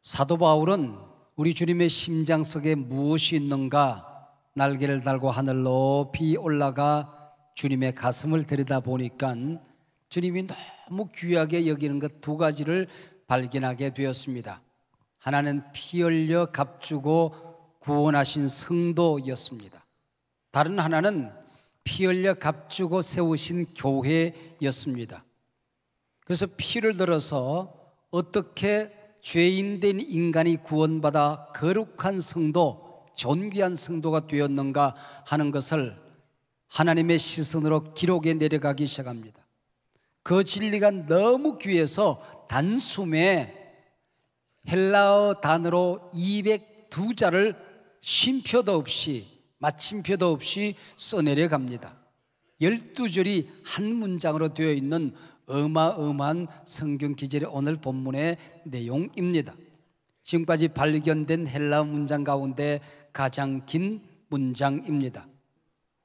사도 바울은 우리 주님의 심장 속에 무엇이 있는가 날개를 달고 하늘 높이 올라가 주님의 가슴을 들여다보니까 주님이 너무 귀하게 여기는 것 두 가지를 발견하게 되었습니다. 하나는 피 흘려 값주고 구원하신 성도였습니다. 다른 하나는 피 흘려 값주고 세우신 교회였습니다. 그래서 피를 들어서 어떻게 죄인된 인간이 구원받아 거룩한 성도, 존귀한 성도가 되었는가 하는 것을 하나님의 시선으로 기록에 내려가기 시작합니다. 그 진리가 너무 귀해서 단숨에 헬라어 단어로 202자를 쉼표도 없이 마침표도 없이 써내려갑니다. 12절이 한 문장으로 되어 있는 어마어마한 성경 기절이 오늘 본문의 내용입니다. 지금까지 발견된 헬라어 문장 가운데 가장 긴 문장입니다.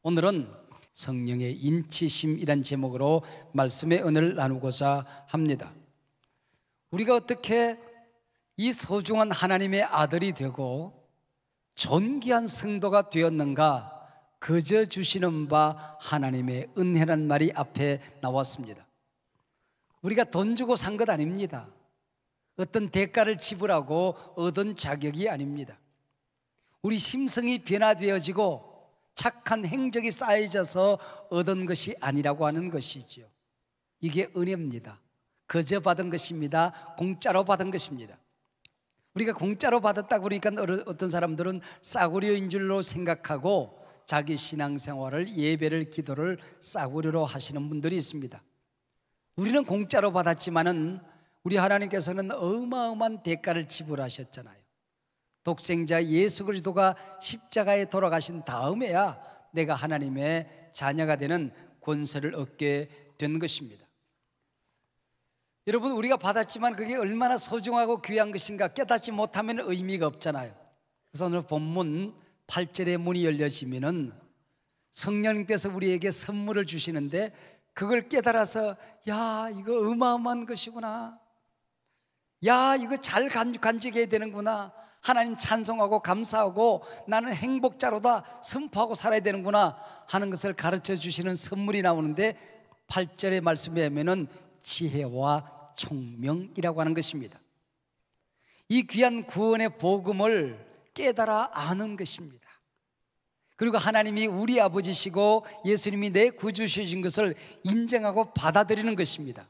오늘은 성령의 인치심이란 제목으로 말씀의 은혜를 나누고자 합니다. 우리가 어떻게 이 소중한 하나님의 아들이 되고 존귀한 성도가 되었는가? 거저 주시는 바 하나님의 은혜란 말이 앞에 나왔습니다. 우리가 돈 주고 산 것 아닙니다. 어떤 대가를 지불하고 얻은 자격이 아닙니다. 우리 심성이 변화되어지고 착한 행적이 쌓여져서 얻은 것이 아니라고 하는 것이지요. 이게 은혜입니다. 거저 받은 것입니다. 공짜로 받은 것입니다. 우리가 공짜로 받았다고 그러니까 어떤 사람들은 싸구려인 줄로 생각하고 자기 신앙생활을, 예배를, 기도를 싸구려로 하시는 분들이 있습니다. 우리는 공짜로 받았지만은 우리 하나님께서는 어마어마한 대가를 지불하셨잖아요. 독생자 예수 그리스도가 십자가에 돌아가신 다음에야 내가 하나님의 자녀가 되는 권세를 얻게 된 것입니다. 여러분, 우리가 받았지만 그게 얼마나 소중하고 귀한 것인가 깨닫지 못하면 의미가 없잖아요. 그래서 오늘 본문 8절의 문이 열려지면은 성령님께서 우리에게 선물을 주시는데 그걸 깨달아서 야, 이거 어마어마한 것이구나, 야, 이거 잘 간직해야 되는구나, 하나님 찬송하고 감사하고 나는 행복자로다 선포하고 살아야 되는구나 하는 것을 가르쳐 주시는 선물이 나오는데 8절의 말씀에 하면은 지혜와 총명이라고 하는 것입니다. 이 귀한 구원의 복음을 깨달아 아는 것입니다. 그리고 하나님이 우리 아버지시고 예수님이 내 구주시신 것을 인정하고 받아들이는 것입니다.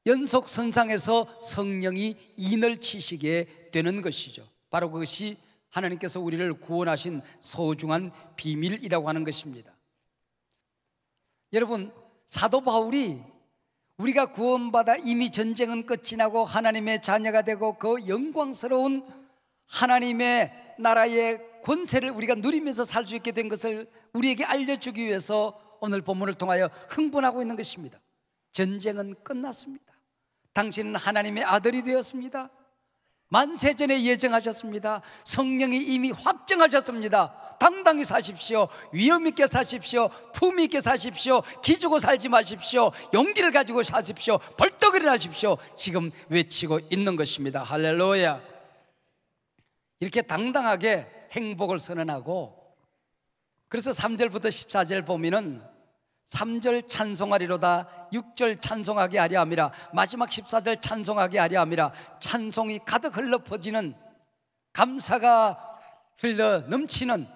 연속선상에서 성령이 인을 치시게 되는 것이죠. 바로 그것이 하나님께서 우리를 구원하신 소중한 비밀이라고 하는 것입니다. 여러분, 사도 바울이 우리가 구원받아 이미 전쟁은 끝이 나고 하나님의 자녀가 되고 그 영광스러운 하나님의 나라의 권세를 우리가 누리면서 살 수 있게 된 것을 우리에게 알려주기 위해서 오늘 본문을 통하여 흥분하고 있는 것입니다. 전쟁은 끝났습니다. 당신은 하나님의 아들이 되었습니다. 만세전에 예정하셨습니다. 성령이 이미 확정하셨습니다. 당당히 사십시오. 위험 있게 사십시오. 품위 있게 사십시오. 기죽어 살지 마십시오. 용기를 가지고 사십시오. 벌떡 일어나십시오. 지금 외치고 있는 것입니다. 할렐루야. 이렇게 당당하게 행복을 선언하고, 그래서 3절부터 14절 보면은 3절 찬송하리로다, 6절 찬송하게 하려 함이라, 마지막 14절 찬송하게 하려 함이라. 찬송이 가득 흘러 퍼지는, 감사가 흘러 넘치는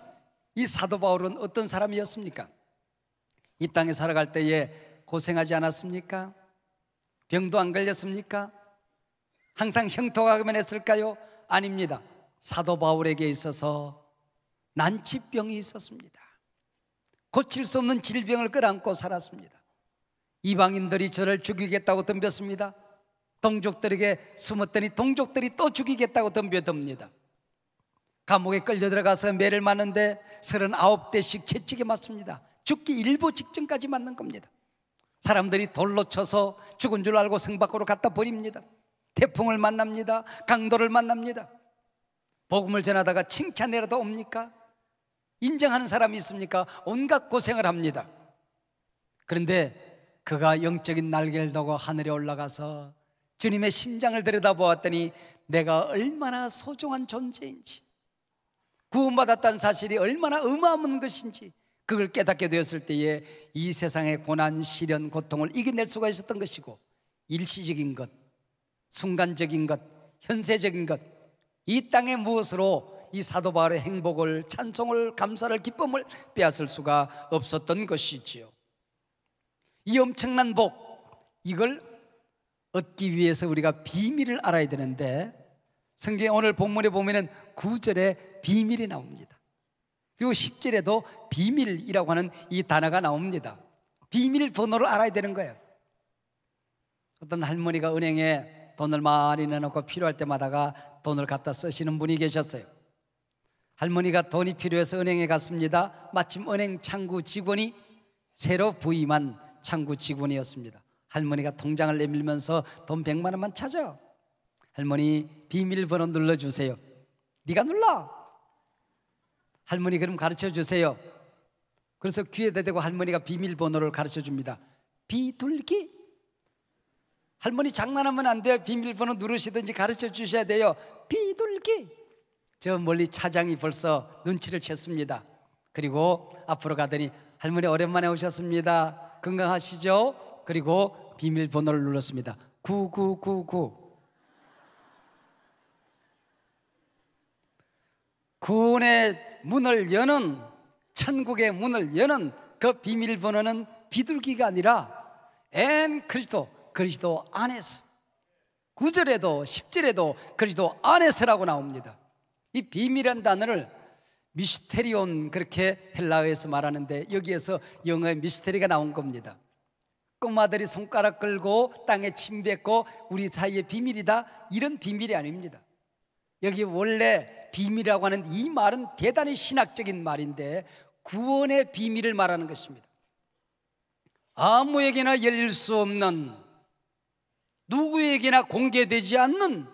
이 사도 바울은 어떤 사람이었습니까? 이 땅에 살아갈 때에 고생하지 않았습니까? 병도 안 걸렸습니까? 항상 형통하기만 했을까요? 아닙니다. 사도 바울에게 있어서 난치병이 있었습니다. 고칠 수 없는 질병을 끌어안고 살았습니다. 이방인들이 저를 죽이겠다고 덤볐습니다. 동족들에게 숨었더니 동족들이 또 죽이겠다고 덤벼듭니다. 감옥에 끌려 들어가서 매를 맞는데 39대씩 채찍에 맞습니다. 죽기 일보 직전까지 맞는 겁니다. 사람들이 돌로 쳐서 죽은 줄 알고 성 밖으로 갖다 버립니다. 태풍을 만납니다. 강도를 만납니다. 복음을 전하다가 칭찬이라도 옵니까? 인정하는 사람이 있습니까? 온갖 고생을 합니다. 그런데 그가 영적인 날개를 두고 하늘에 올라가서 주님의 심장을 들여다보았더니 내가 얼마나 소중한 존재인지, 구원받았다는 사실이 얼마나 어마어마한 것인지 그걸 깨닫게 되었을 때에 이 세상의 고난, 시련, 고통을 이겨낼 수가 있었던 것이고, 일시적인 것, 순간적인 것, 현세적인 것, 이 땅의 무엇으로 이 사도 바울의 행복을, 찬송을, 감사를, 기쁨을 빼앗을 수가 없었던 것이지요. 이 엄청난 복, 이걸 얻기 위해서 우리가 비밀을 알아야 되는데, 성경에 오늘 본문에 보면은 9절에 비밀이 나옵니다. 그리고 10절에도 비밀이라고 하는 이 단어가 나옵니다. 비밀 번호를 알아야 되는 거예요. 어떤 할머니가 은행에 돈을 많이 넣어놓고 필요할 때마다가 돈을 갖다 쓰시는 분이 계셨어요. 할머니가 돈이 필요해서 은행에 갔습니다. 마침 은행 창구 직원이 새로 부임한 창구 직원이었습니다. 할머니가 통장을 내밀면서 돈 100만 원만 찾아. 할머니 비밀번호 눌러주세요. 네가 눌러. 할머니 그럼 가르쳐 주세요. 그래서 귀에다 대고 할머니가 비밀번호를 가르쳐 줍니다. 비둘기. 할머니 장난하면 안 돼요. 비밀번호 누르시든지 가르쳐 주셔야 돼요. 비둘기. 저 멀리 차장이 벌써 눈치를 챘습니다. 그리고 앞으로 가더니 할머니 오랜만에 오셨습니다. 건강하시죠? 그리고 비밀번호를 눌렀습니다. 9999. 구원의 문을 여는, 천국의 문을 여는 그 비밀번호는 비둘기가 아니라 그리스도 안에서, 9절에도 10절에도 그리스도 안에서라고 나옵니다. 이 비밀이라는 단어를 미스테리온, 그렇게 헬라어에서 말하는데 여기에서 영어의 미스테리가 나온 겁니다. 꼬마들이 손가락 끌고 땅에 침 뱉고 우리 사이의 비밀이다, 이런 비밀이 아닙니다. 여기 원래 비밀이라고 하는 이 말은 대단히 신학적인 말인데 구원의 비밀을 말하는 것입니다. 아무에게나 열릴 수 없는, 누구에게나 공개되지 않는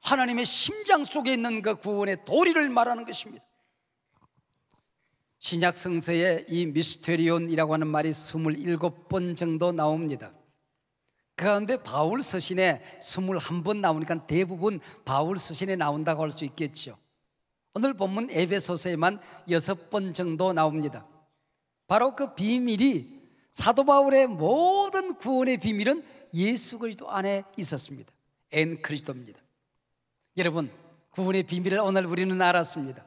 하나님의 심장 속에 있는 그 구원의 도리를 말하는 것입니다. 신약 성서에 이 미스테리온이라고 하는 말이 27번 정도 나옵니다. 그 가운데 바울 서신에 21번 나오니까 대부분 바울 서신에 나온다고 할 수 있겠죠. 오늘 본문 에베소서에만 6번 정도 나옵니다. 바로 그 비밀이, 사도 바울의 모든 구원의 비밀은 예수 그리스도 안에 있었습니다. 그리스도입니다. 여러분, 구원의 비밀을 오늘 우리는 알았습니다.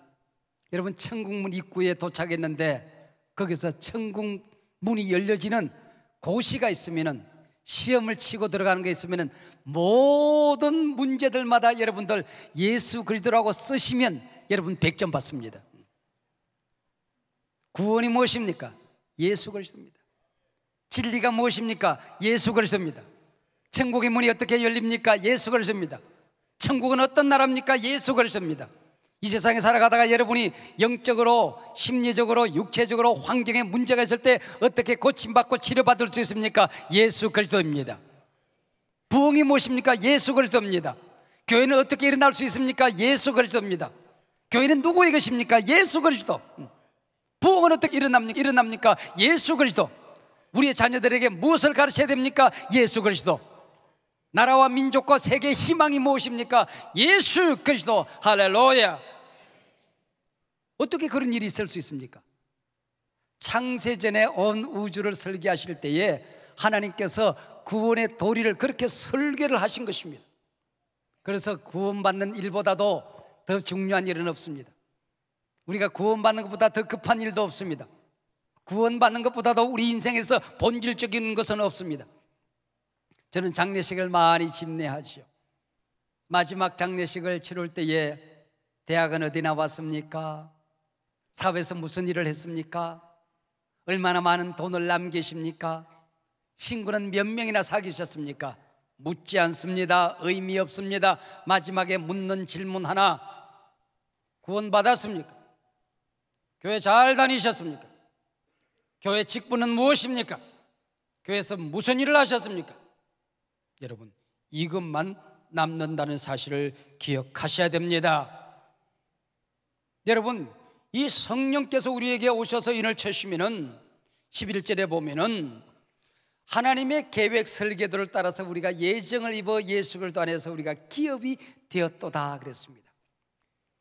여러분, 천국문 입구에 도착했는데 거기서 천국 문이 열려지는 고시가 있으면은, 시험을 치고 들어가는 게 있으면은 모든 문제들마다 여러분들 예수 그리스도라고 쓰시면 여러분 100점 받습니다. 구원이 무엇입니까? 예수 그리스도입니다. 진리가 무엇입니까? 예수 그리스도입니다. 천국의 문이 어떻게 열립니까? 예수 그리스도입니다. 천국은 어떤 나라입니까? 예수 그리스도입니다. 이 세상에 살아가다가 여러분이 영적으로, 심리적으로, 육체적으로 환경에 문제가 있을 때 어떻게 고침받고 치료받을 수 있습니까? 예수 그리스도입니다. 부흥이 무엇입니까? 예수 그리스도입니다. 교회는 어떻게 일어날 수 있습니까? 예수 그리스도입니다. 교회는 누구의 것입니까? 예수 그리스도. 부흥은 어떻게 일어납니까? 예수 그리스도. 우리의 자녀들에게 무엇을 가르쳐야 됩니까? 예수 그리스도. 나라와 민족과 세계의 희망이 무엇입니까? 예수 그리스도. 할렐루야. 어떻게 그런 일이 있을 수 있습니까? 창세전에 온 우주를 설계하실 때에 하나님께서 구원의 도리를 그렇게 설계를 하신 것입니다. 그래서 구원받는 일보다도 더 중요한 일은 없습니다. 우리가 구원받는 것보다 더 급한 일도 없습니다. 구원받는 것보다도 우리 인생에서 본질적인 것은 없습니다. 저는 장례식을 많이 집례하지요. 마지막 장례식을 치를 때에 대학은 어디 나왔습니까? 사회에서 무슨 일을 했습니까? 얼마나 많은 돈을 남기십니까? 친구는 몇 명이나 사귀셨습니까? 묻지 않습니다. 의미 없습니다. 마지막에 묻는 질문 하나: 구원받았습니까? 교회 잘 다니셨습니까? 교회 직분은 무엇입니까? 교회에서 무슨 일을 하셨습니까? 여러분, 이것만 남는다는 사실을 기억하셔야 됩니다. 여러분, 이 성령께서 우리에게 오셔서 인을 쳐주시면은 11절에 보면은 하나님의 계획 설계도를 따라서 우리가 예정을 입어 예수 그리스도 안에서 우리가 기업이 되었도다 그랬습니다.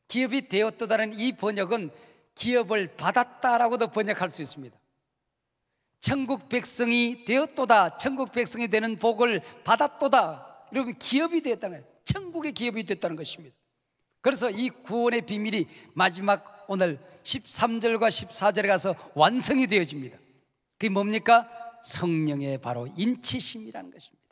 기업이 되었도다는 이 번역은 기업을 받았다라고도 번역할 수 있습니다. 천국 백성이 되었도다, 천국 백성이 되는 복을 받았도다. 여러분, 기업이 되었다는 거예요. 천국의 기업이 됐다는 것입니다. 그래서 이 구원의 비밀이 마지막 오늘 13절과 14절에 가서 완성이 되어집니다. 그게 뭡니까? 성령의 바로 인치심이라는 것입니다.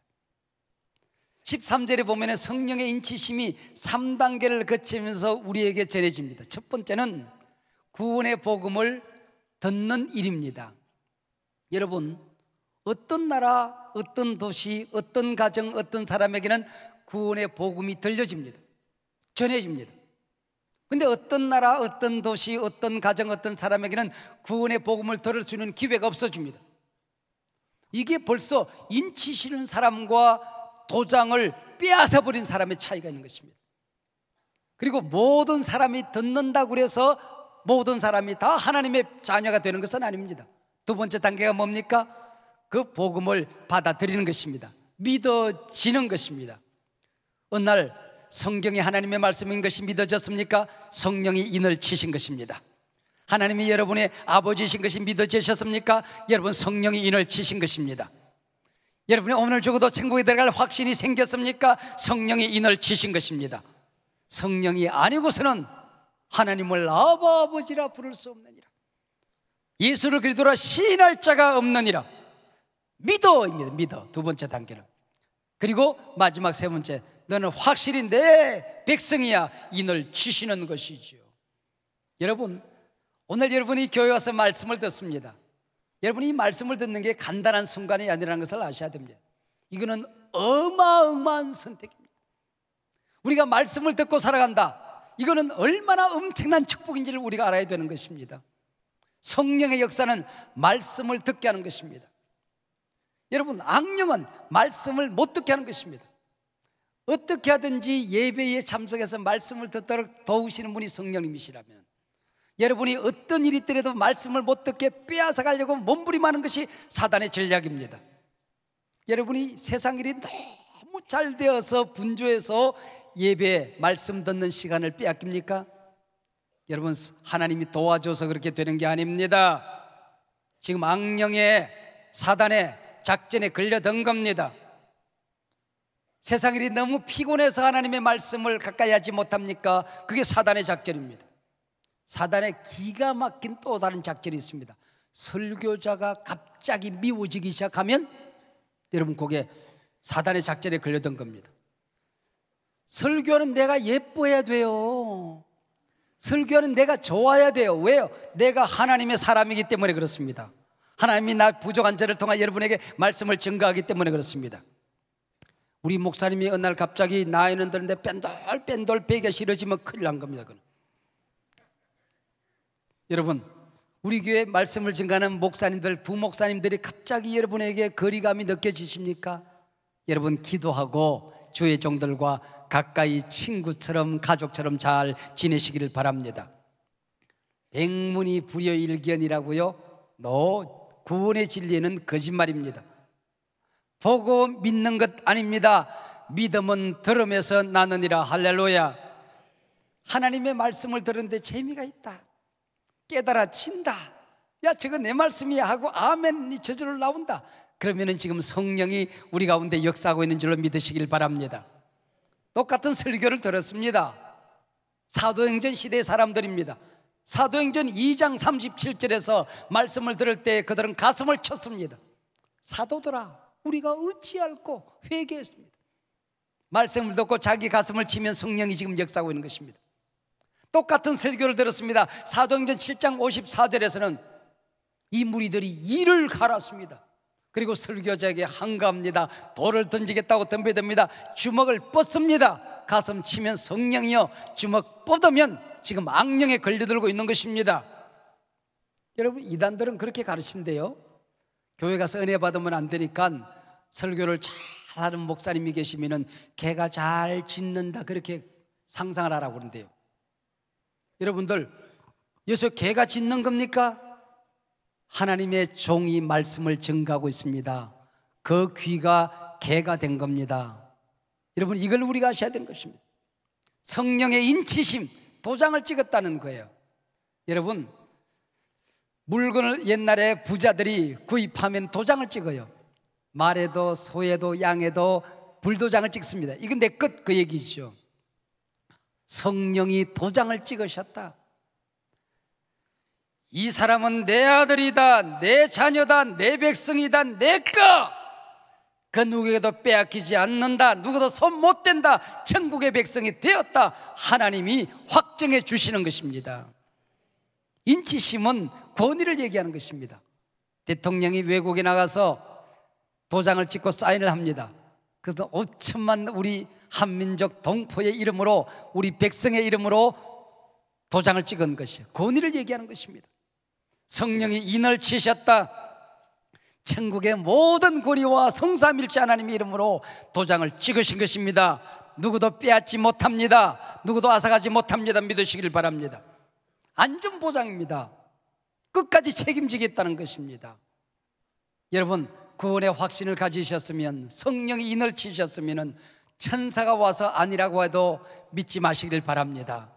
13절에 보면 성령의 인치심이 3단계를 거치면서 우리에게 전해집니다. 첫 번째는 구원의 복음을 듣는 일입니다. 여러분, 어떤 나라, 어떤 도시, 어떤 가정, 어떤 사람에게는 구원의 복음이 들려집니다. 전해집니다. 근데 어떤 나라, 어떤 도시, 어떤 가정, 어떤 사람에게는 구원의 복음을 들을 수 있는 기회가 없어집니다. 이게 벌써 인치시는 사람과 도장을 빼앗아버린 사람의 차이가 있는 것입니다. 그리고 모든 사람이 듣는다고 해서 모든 사람이 다 하나님의 자녀가 되는 것은 아닙니다. 두 번째 단계가 뭡니까? 그 복음을 받아들이는 것입니다. 믿어지는 것입니다. 어느 날 성경이 하나님의 말씀인 것이 믿어졌습니까? 성령이 인을 치신 것입니다. 하나님이 여러분의 아버지이신 것이 믿어지셨습니까? 여러분, 성령이 인을 치신 것입니다. 여러분이 오늘 죽어도 천국에 들어갈 확신이 생겼습니까? 성령이 인을 치신 것입니다. 성령이 아니고서는 하나님을 아바 아버지라 부를 수 없느니라. 예수를 그리스도라 시인할 자가 없느니라. 믿어입니다. 믿어. 두 번째 단계는. 그리고 마지막 세 번째, 너는 확실히 내 백성이야. 인을 치시는 것이지요. 여러분, 오늘 여러분이 교회 와서 말씀을 듣습니다. 여러분이 이 말씀을 듣는 게 간단한 순간이 아니라는 것을 아셔야 됩니다. 이거는 어마어마한 선택입니다. 우리가 말씀을 듣고 살아간다, 이거는 얼마나 엄청난 축복인지를 우리가 알아야 되는 것입니다. 성령의 역사는 말씀을 듣게 하는 것입니다. 여러분, 악령은 말씀을 못 듣게 하는 것입니다. 어떻게 하든지 예배에 참석해서 말씀을 듣도록 도우시는 분이 성령님이시라면, 여러분이 어떤 일이 있더라도 말씀을 못 듣게 빼앗아 가려고 몸부림하는 것이 사단의 전략입니다. 여러분이 세상 일이 너무 잘 되어서 분주해서 예배 말씀 듣는 시간을 빼앗깁니까? 여러분, 하나님이 도와줘서 그렇게 되는 게 아닙니다. 지금 악령의 사단의 작전에 걸려든 겁니다. 세상 일이 너무 피곤해서 하나님의 말씀을 가까이 하지 못합니까? 그게 사단의 작전입니다. 사단의 기가 막힌 또 다른 작전이 있습니다. 설교자가 갑자기 미워지기 시작하면 여러분, 그게 사단의 작전에 걸려든 겁니다. 설교는 내가 예뻐야 돼요. 설교는 내가 좋아야 돼요. 왜요? 내가 하나님의 사람이기 때문에 그렇습니다. 하나님이 나 부족한 저를 통해 여러분에게 말씀을 증거하기 때문에 그렇습니다. 우리 목사님이 어느 날 갑자기 나이는 드는데 뺀돌 베개 싫어지면 큰일 난 겁니다. 그건. 여러분, 우리 교회 말씀을 증거하는 목사님들, 부목사님들이 갑자기 여러분에게 거리감이 느껴지십니까? 여러분, 기도하고 주의 종들과 가까이 친구처럼 가족처럼 잘 지내시기를 바랍니다. 백문이 불여일견이라고요? 구원의 진리는 거짓말입니다. 보고 믿는 것 아닙니다. 믿음은 들음에서 나느니라. 할렐루야. 하나님의 말씀을 들었는데 재미가 있다, 깨달아진다, 야 저거 내 말씀이야 하고 아멘이 저절로 나온다, 그러면은 지금 성령이 우리 가운데 역사하고 있는 줄로 믿으시길 바랍니다. 똑같은 설교를 들었습니다. 사도행전 시대의 사람들입니다. 사도행전 2장 37절에서 말씀을 들을 때 그들은 가슴을 쳤습니다. 사도들아, 우리가 어찌할꼬 회개했습니다. 말씀을 듣고 자기 가슴을 치면 성령이 지금 역사하고 있는 것입니다. 똑같은 설교를 들었습니다. 사도행전 7장 54절에서는 이 무리들이 이를 갈았습니다. 그리고 설교자에게 한가합니다. 돌을 던지겠다고 덤벼듭니다. 주먹을 뻗습니다. 가슴 치면 성령이요, 주먹 뻗으면 지금 악령에 걸려들고 있는 것입니다. 여러분, 이단들은 그렇게 가르친대요. 교회 가서 은혜 받으면 안 되니까 설교를 잘하는 목사님이 계시면은 개가 잘 짖는다, 그렇게 상상을 하라고 그러는데요. 여러분들, 여기서 개가 짖는 겁니까? 하나님의 종이 말씀을 증거하고 있습니다. 그 귀가 개가 된 겁니다. 여러분, 이걸 우리가 아셔야 되는 것입니다. 성령의 인치심, 도장을 찍었다는 거예요. 여러분, 물건을 옛날에 부자들이 구입하면 도장을 찍어요. 말에도 소에도 양에도 불도장을 찍습니다. 이건 내 것, 그 얘기죠. 성령이 도장을 찍으셨다. 이 사람은 내 아들이다, 내 자녀다, 내 백성이다, 내 거! 그 누구에게도 빼앗기지 않는다, 누구도 손 못 댄다, 천국의 백성이 되었다. 하나님이 확정해 주시는 것입니다. 인치심은 권위를 얘기하는 것입니다. 대통령이 외국에 나가서 도장을 찍고 사인을 합니다. 그래서 5천만 우리 한민족 동포의 이름으로, 우리 백성의 이름으로 도장을 찍은 것이에요. 권위를 얘기하는 것입니다. 성령이 인을 치셨다. 천국의 모든 권위와 성삼일체 하나님의 이름으로 도장을 찍으신 것입니다. 누구도 빼앗지 못합니다. 누구도 앗아가지 못합니다. 믿으시길 바랍니다. 안전보장입니다. 끝까지 책임지겠다는 것입니다. 여러분, 구원의 확신을 가지셨으면, 성령이 인을 치셨으면 천사가 와서 아니라고 해도 믿지 마시길 바랍니다.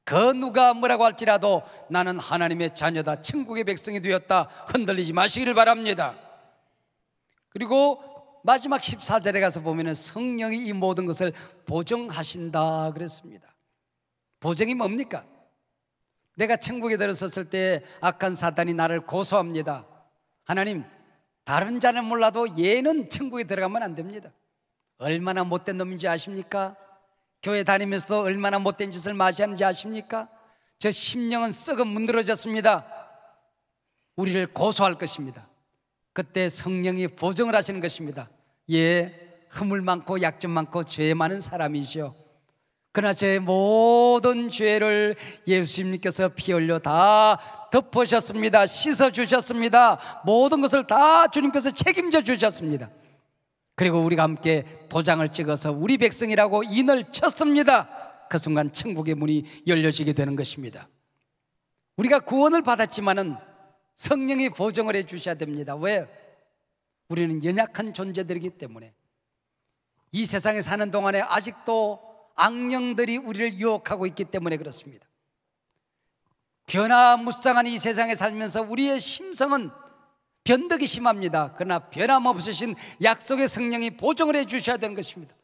그 누가 뭐라고 할지라도 나는 하나님의 자녀다, 천국의 백성이 되었다, 흔들리지 마시기를 바랍니다. 그리고 마지막 14절에 가서 보면 성령이 이 모든 것을 보증하신다 그랬습니다. 보증이 뭡니까? 내가 천국에 들어섰을 때 악한 사단이 나를 고소합니다. 하나님, 다른 자는 몰라도 얘는 천국에 들어가면 안 됩니다. 얼마나 못된 놈인지 아십니까? 교회 다니면서도 얼마나 못된 짓을 마시하는지 아십니까? 저 심령은 썩어 문드러졌습니다. 우리를 고소할 것입니다. 그때 성령이 보증을 하시는 것입니다. 예, 허물 많고 약점 많고 죄 많은 사람이죠. 그러나 제 모든 죄를 예수님께서 피 흘려 다 덮으셨습니다. 씻어주셨습니다. 모든 것을 다 주님께서 책임져 주셨습니다. 그리고 우리가 함께 도장을 찍어서 우리 백성이라고 인을 쳤습니다. 그 순간 천국의 문이 열려지게 되는 것입니다. 우리가 구원을 받았지만은 성령이 보증을 해 주셔야 됩니다. 왜? 우리는 연약한 존재들이기 때문에. 이 세상에 사는 동안에 아직도 악령들이 우리를 유혹하고 있기 때문에 그렇습니다. 변화무쌍한 이 세상에 살면서 우리의 심성은 변덕이 심합니다. 그러나 변함없으신 약속의 성령이 보증을 해 주셔야 되는 것입니다.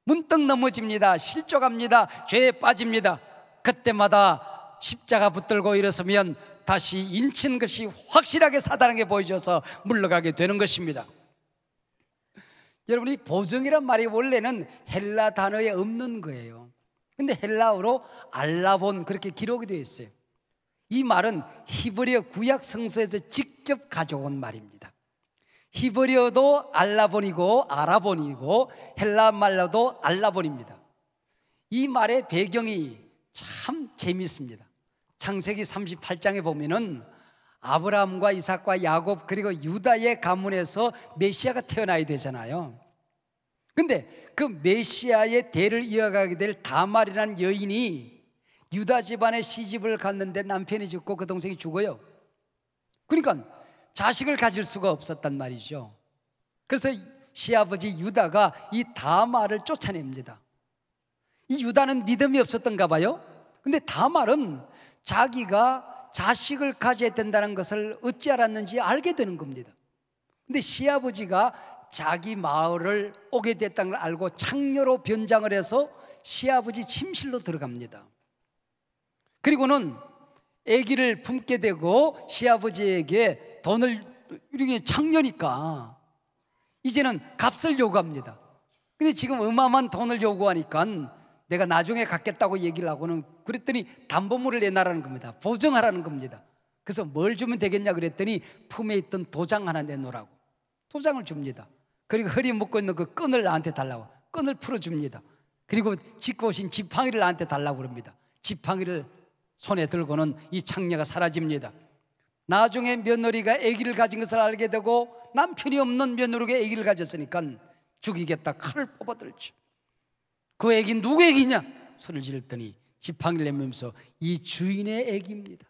문득 넘어집니다. 실족합니다. 죄에 빠집니다. 그때마다 십자가 붙들고 일어서면 다시 인친 것이 확실하게 사단에게 보여져서 물러가게 되는 것입니다. 여러분, 이 보증이란 말이 원래는 헬라 단어에 없는 거예요. 근데 헬라어로 알라본, 그렇게 기록이 되어 있어요. 이 말은 히브리어 구약 성서에서 직접 가져온 말입니다. 히브리어도 알라본이고 아라본이고 헬라 말로도 알라본입니다. 이 말의 배경이 참 재미있습니다. 창세기 38장에 보면은 아브라함과 이삭과 야곱 그리고 유다의 가문에서 메시아가 태어나야 되잖아요. 근데 그 메시아의 대를 이어가게 될 다말이라는 여인이 유다 집안에 시집을 갔는데 남편이 죽고 그 동생이 죽어요. 그러니까 자식을 가질 수가 없었단 말이죠. 그래서 시아버지 유다가 이 다말을 쫓아냅니다. 이 유다는 믿음이 없었던가 봐요. 근데 다말은 자기가 자식을 가져야 된다는 것을 어찌 알았는지 알게 되는 겁니다. 근데 시아버지가 자기 마을을 오게 됐다는 걸 알고 창녀로 변장을 해서 시아버지 침실로 들어갑니다. 그리고는 아기를 품게 되고 시아버지에게 돈을, 이렇게 창녀니까 이제는 값을 요구합니다. 근데 지금 어마어마한 돈을 요구하니까 내가 나중에 갖겠다고 얘기를 하고는, 그랬더니 담보물을 내놔라는 겁니다. 보증하라는 겁니다. 그래서 뭘 주면 되겠냐 그랬더니 품에 있던 도장 하나 내놓으라고 도장을 줍니다. 그리고 허리에 묶고 있는 그 끈을 나한테 달라고, 끈을 풀어줍니다. 그리고 짚고 오신 지팡이를 나한테 달라고 그럽니다. 지팡이를 손에 들고는 이 창녀가 사라집니다. 나중에 며느리가 아기를 가진 것을 알게 되고 남편이 없는 며느리가 아기를 가졌으니까 죽이겠다 칼을 뽑아들죠. 그 아기 누구 아기냐 소리를 지르더니 지팡이를 내밀면서 이 주인의 아기입니다.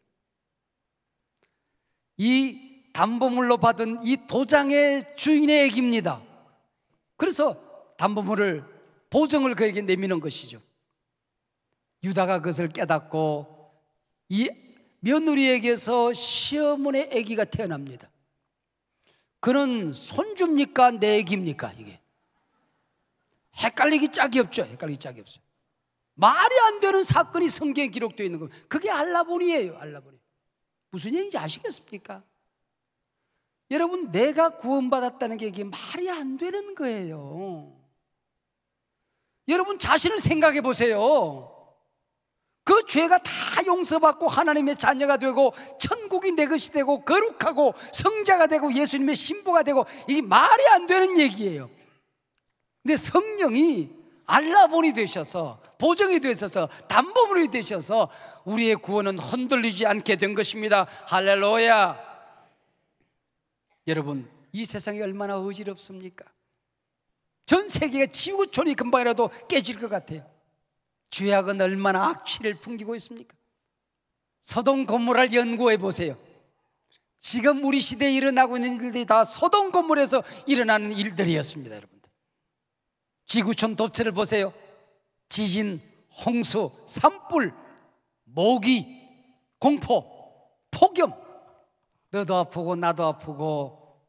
이 담보물로 받은 이 도장의 주인의 아기입니다. 그래서 담보물을, 보증을 그에게 내미는 것이죠. 유다가 그것을 깨닫고 이 며느리에게서 시어머니 아기가 태어납니다. 그는 손주입니까? 내 아기입니까? 이게 헷갈리기 짝이 없죠. 헷갈리기 짝이 없어요. 말이 안 되는 사건이 성경에 기록되어 있는 겁니다. 그게 알라본이에요. 알라본이. 무슨 얘기인지 아시겠습니까? 여러분, 내가 구원받았다는 게 이게 말이 안 되는 거예요. 여러분 자신을 생각해 보세요. 그 죄가 다 용서받고 하나님의 자녀가 되고 천국이 내 것이 되고 거룩하고 성자가 되고 예수님의 신부가 되고, 이게 말이 안 되는 얘기예요. 근데 성령이 알라본이 되셔서, 보증이 되셔서, 담보물이 되셔서 우리의 구원은 흔들리지 않게 된 것입니다. 할렐루야. 여러분, 이 세상이 얼마나 어지럽습니까? 전 세계가 지구촌이 금방이라도 깨질 것 같아요. 죄악은 얼마나 악취를 풍기고 있습니까? 소돔 고모라를 연구해 보세요. 지금 우리 시대에 일어나고 있는 일들이 다 소돔 고모라에서 일어나는 일들이었습니다. 여러분들, 지구촌 도처를 보세요. 지진, 홍수, 산불, 모기, 공포, 폭염. 너도 아프고 나도 아프고,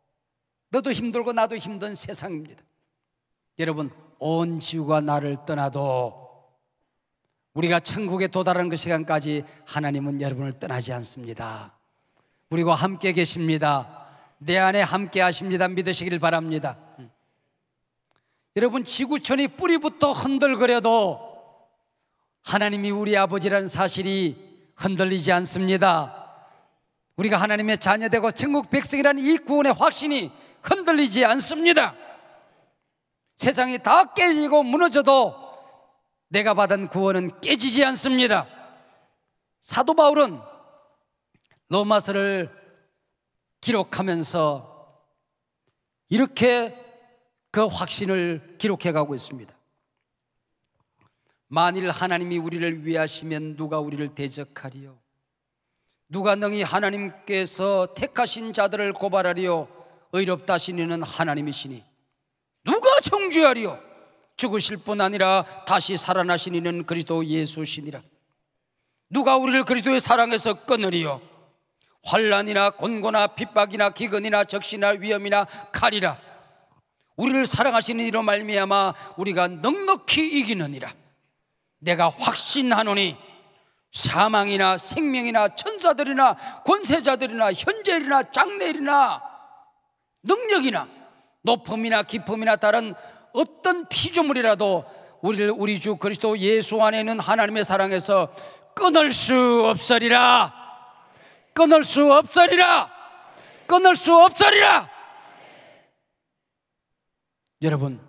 너도 힘들고 나도 힘든 세상입니다. 여러분, 온 지구가 나를 떠나도 우리가 천국에 도달하는 그 시간까지 하나님은 여러분을 떠나지 않습니다. 우리와 함께 계십니다. 내 안에 함께 하십니다. 믿으시길 바랍니다. 여러분, 지구촌이 뿌리부터 흔들거려도 하나님이 우리 아버지라는 사실이 흔들리지 않습니다. 우리가 하나님의 자녀되고 천국 백성이라는 이 구원의 확신이 흔들리지 않습니다. 세상이 다 깨지고 무너져도 내가 받은 구원은 깨지지 않습니다. 사도 바울은 로마서를 기록하면서 이렇게 그 확신을 기록해 가고 있습니다. 만일 하나님이 우리를 위하시면 누가 우리를 대적하리요? 누가 능히 하나님께서 택하신 자들을 고발하리요? 의롭다 하시는 하나님이시니 누가 정죄하리요? 죽으실 뿐 아니라 다시 살아나신 이는 그리스도 예수시니라. 누가 우리를 그리스도의 사랑에서 끊으리요? 환난이나 곤고나 핍박이나 기근이나 적시나 위험이나 칼이라. 우리를 사랑하시는 이로 말미암아 우리가 넉넉히 이기느니라. 내가 확신하노니 사망이나 생명이나 천사들이나 권세자들이나 현재일이나 장래일이나 능력이나 높음이나 깊음이나 다른 어떤 피조물이라도 우리를 우리 주 그리스도 예수 안에 있는 하나님의 사랑에서 끊을 수 없으리라. 끊을 수 없으리라. 끊을 수 없으리라. 여러분,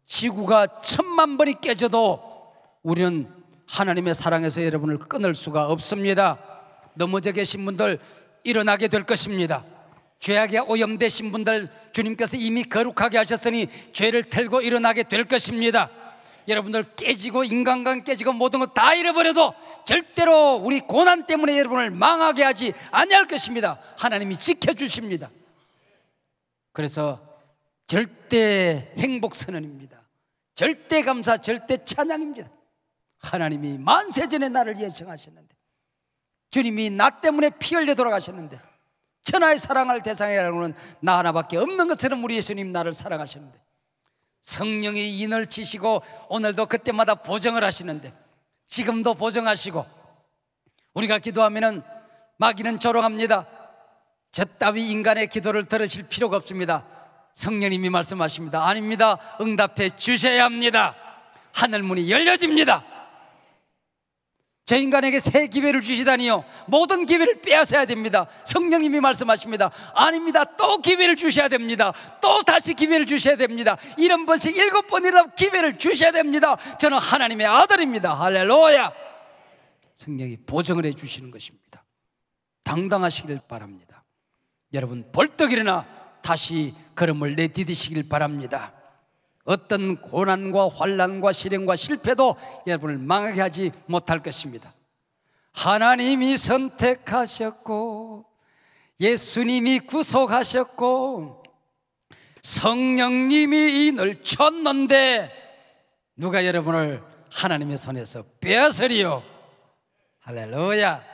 지구가 1000만 번이 깨져도 우리는 하나님의 사랑에서 여러분을 끊을 수가 없습니다. 넘어져 계신 분들 일어나게 될 것입니다. 죄악에 오염되신 분들 주님께서 이미 거룩하게 하셨으니 죄를 털고 일어나게 될 것입니다. 여러분들 깨지고 인간관 깨지고 모든 것 다 잃어버려도 절대로 우리 고난 때문에 여러분을 망하게 하지 아니할 것입니다. 하나님이 지켜주십니다. 그래서 절대 행복 선언입니다. 절대 감사, 절대 찬양입니다. 하나님이 만세전에 나를 예정하셨는데, 주님이 나 때문에 피 흘려 돌아가셨는데, 천하의 사랑할 대상이라고는 나 하나밖에 없는 것처럼 우리 예수님 나를 사랑하셨는데, 성령이 인을 치시고 오늘도 그때마다 보정을 하시는데, 지금도 보정하시고, 우리가 기도하면은 마귀는 조롱합니다. 저 따위 인간의 기도를 들으실 필요가 없습니다. 성령님이 말씀하십니다. 아닙니다. 응답해 주셔야 합니다. 하늘문이 열려집니다. 저 인간에게 새 기회를 주시다니요, 모든 기회를 빼앗아야 됩니다. 성령님이 말씀하십니다. 아닙니다. 또 기회를 주셔야 됩니다. 또 다시 기회를 주셔야 됩니다. 7번씩 7번이라도 기회를 주셔야 됩니다. 저는 하나님의 아들입니다. 할렐루야. 성령이 보증을 해주시는 것입니다. 당당하시길 바랍니다. 여러분, 벌떡 일어나 다시 걸음을 내디디시길 바랍니다. 어떤 고난과 환난과 시련과 실패도 여러분을 망하게 하지 못할 것입니다. 하나님이 선택하셨고 예수님이 구속하셨고 성령님이 이늘 쳤는데 누가 여러분을 하나님의 손에서 빼앗으리요? 할렐루야.